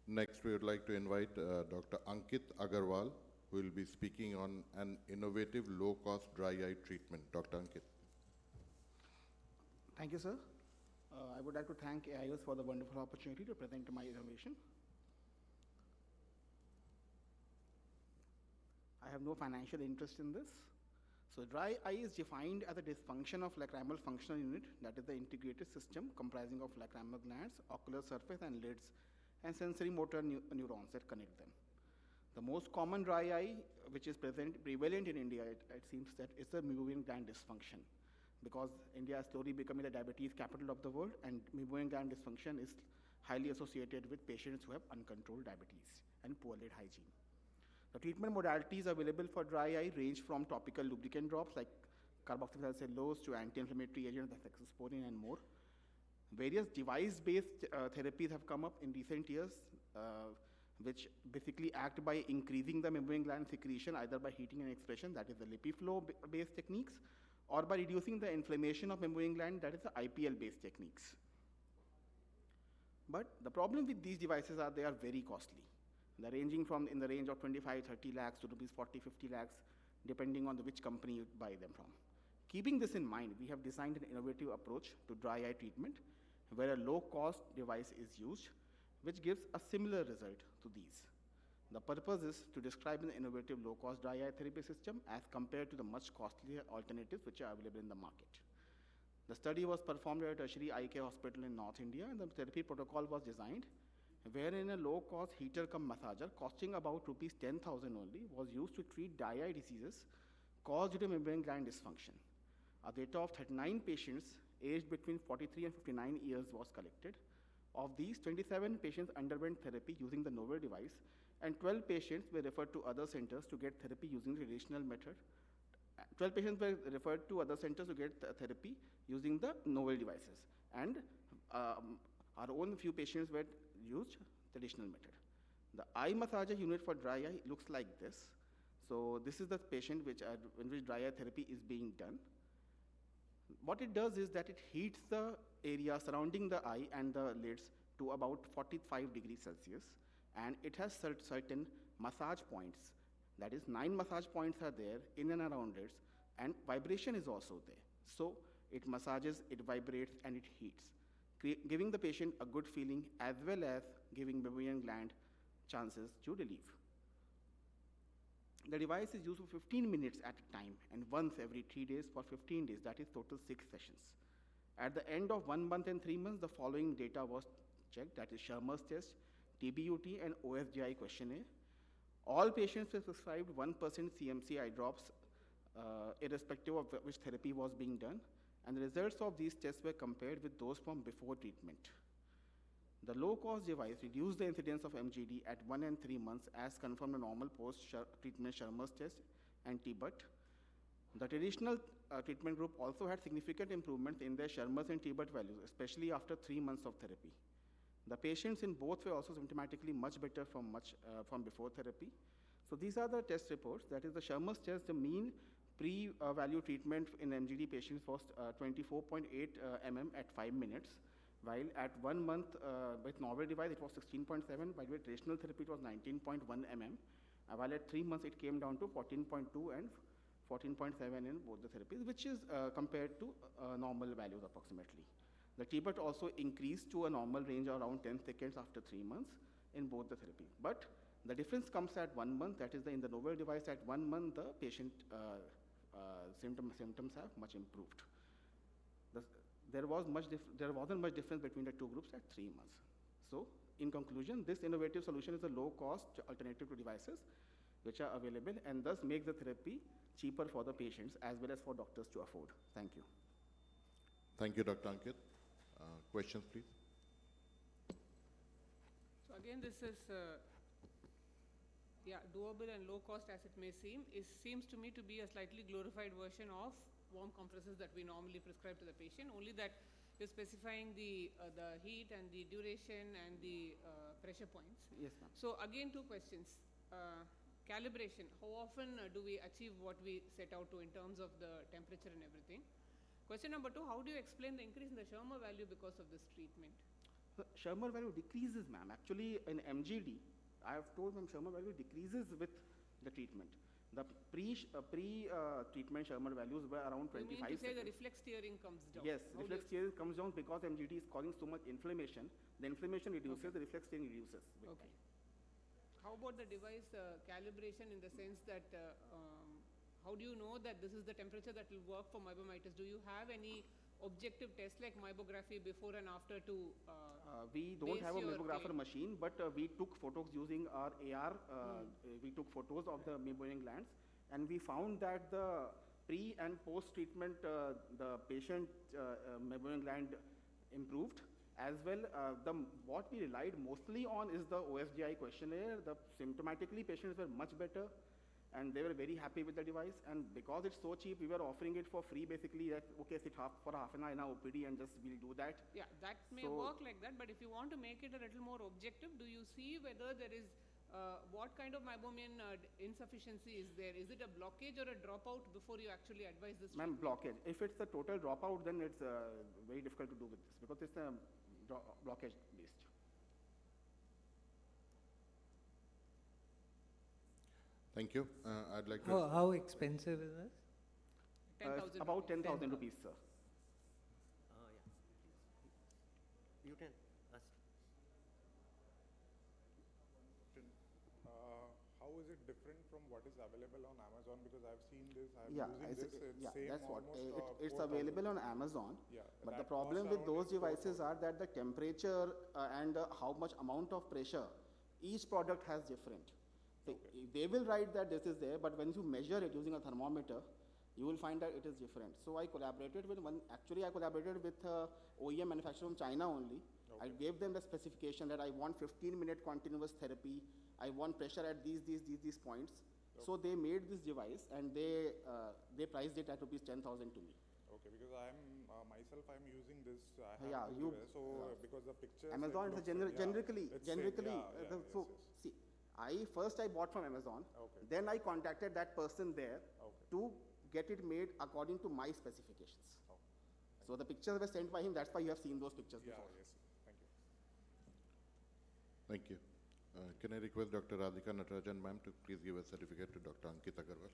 Next, we would like to invite Dr. Ankit Agrawal, who will be speaking on an innovative low-cost dry eye treatment. Dr. Ankit. Thank you, sir. I would like to thank AIOC for the wonderful opportunity to present my innovation. I have no financial interest in this. So dry eye is defined as a dysfunction of lacrimal functional unit, that is the integrated system comprising of lacrimal glands, ocular surface, and lids, and sensory motor neurons that connect them. The most common dry eye, which is prevalent in India, it seems that it's the meibomian gland dysfunction, because India is slowly becoming the diabetes capital of the world, and meibomian gland dysfunction is highly associated with patients who have uncontrolled diabetes and poor lid hygiene. The treatment modalities available for dry eye range from topical lubricant drops like carboxyl-cellulose to anti-inflammatory agents like cephalosporin and more. Various device-based therapies have come up in recent years, which basically act by increasing the meibomian gland secretion either by heating and expression, that is the LipiFlow-based techniques, or by reducing the inflammation of meibomian gland, that is the IPL-based techniques. But the problem with these devices are they are very costly. They're ranging from in the range of 25-30 lakhs to rupees 40-50 lakhs, depending on which company you buy them from. Keeping this in mind, we have designed an innovative approach to dry eye treatment, where a low-cost device is used, which gives a similar result to these. The purpose is to describe an innovative low-cost dry eye therapy system as compared to the much costlier alternatives which are available in the market. The study was performed at a tertiary eye care hospital in North India, and the therapy protocol was designed wherein a low-cost heater-cum massager costing about rupees 10,000 only was used to treat dry eye diseases caused due to meibomian gland dysfunction. A data of 39 patients aged between 43 and 59 years was collected. Of these, 27 patients underwent therapy using the novel device, and 12 patients were referred to other centers to get therapy using the traditional method. 12 patients were referred to other centers to get therapy using the novel devices, and our own few patients were used traditional method. The eye massager unit for dry eye looks like this. So this is the patient in which dry eye therapy is being done. What it does is that it heats the area surrounding the eye and the lids to about 45 degrees Celsius, and it has certain massage points. That is, 9 massage points are there in and around lids, and vibration is also there. So it massages, it vibrates, and it heats, giving the patient a good feeling as well as giving meibomian gland chances to relieve. The device is used for 15 minutes at a time and once every 3 days for 15 days, that is total 6 sessions. At the end of 1 month and 3 months, the following data was checked, that is Shermer's test, TBUT, and OSGI questionnaire. All patients were prescribed 1% CMC eye drops, irrespective of which therapy was being done, and the results of these tests were compared with those from before treatment. The low-cost device reduced the incidence of MGD at 1 and 3 months as confirmed in normal post-treatment Shermer's test and TBUT. The traditional treatment group also had significant improvements in their Shermer's and TBUT values, especially after 3 months of therapy. The patients in both were also symptomatically much better from before therapy. So these are the test reports. That is the Shermer's test, the mean pre-value treatment in MGD patients was 24.8 mm at 5 minutes. While at 1 month with novel device, it was 16.7, while with traditional therapy, it was 19.1 mm. While at 3 months, it came down to 14.2 and 14.7 in both the therapies, which is compared to normal values approximately. The TBUT also increased to a normal range of around 10 seconds after 3 months in both the therapies. But the difference comes at 1 month, that is in the novel device at 1 month, the patient symptoms have much improved. There wasn't much difference between the two groups at 3 months. So, in conclusion, this innovative solution is a low-cost alternative to devices which are available and thus makes the therapy cheaper for the patients as well as for doctors to afford. Thank you. Thank you, Dr. Ankit. Questions, please. So again, this is doable and low cost as it may seem. It seems to me to be a slightly glorified version of warm compresses that we normally prescribe to the patient, only that you're specifying the heat and the duration and the pressure points. Yes, ma'am. So again, 2 questions. Calibration, how often do we achieve what we set out to in terms of the temperature and everything? Question number 2, how do you explain the increase in the Shermer value because of this treatment? Schirmer value decreases, ma'am. Actually, in MGD, I have told them Schirmer value decreases with the treatment. The pre-treatment Schirmer values were around 25 You mean to say the seconds. reflex tearing comes down? Yes, How do reflex you- tearing comes down because MGD is causing so much inflammation. The inflammation reduces, the reflex tearing reduces with Okay. time. How about the device calibration in the sense that how do you know that this is the temperature that will work for mybomitis? Do you have any objective tests like mybography before and after to We don't base have a your mammographer claim? machine, but we took photos using our AR. We took photos of the meibomian glands, and we found that the pre and post treatment, the patient meibomian gland improved. As well, what we relied mostly on is the OSGI questionnaire. The symptomatically patients were much better, and they were very happy with the device. And because it's so cheap, we were offering it for free. Basically, that okay, sit for half an hour in our OPD, and just we'll do that. Yeah, that may So- work like that, but if you want to make it a little more objective, do you see whether there is what kind of meibomian insufficiency is there? Is it a blockage or a dropout before you actually advise this? Ma'am, blockage. If it's a total dropout, then it's very difficult to do with this because it's a blockage based. Thank you. I'd like to. How expensive is this? 10,000 About rupees. 10,000 rupees, sir. You can ask. How is it different from what is available on Amazon? Because I've seen this, I'm Yeah, using this, it's same that's what. almost. It's 4,000. available on Amazon. Yeah, But the that problem costs with around those is devices 4,000. are that the temperature and how much amount of pressure, each product has different. They will write that this is there, but when you measure it using a thermometer, you will find that it is different. So I collaborated with I collaborated with OEM manufacturer from China only. I gave them the specification that I want 15-minute continuous therapy. I want pressure at these points. So they made this device and they priced it at rupees 10,000 to me. Okay, because I'm using this, I have Yeah, two devices, so because the pictures. Amazon is a generically, so yes. see, I bought from Amazon. Okay. Then I contacted that person there Okay. to get it made according to my specifications. Oh, So the pictures were sent by him. That's why you have seen those pictures Yeah, before. yes, thank you. Thank you. Can I request Dr. Radhika Natarajan ma'am to please give a certificate to Dr. Ankit Agrawal?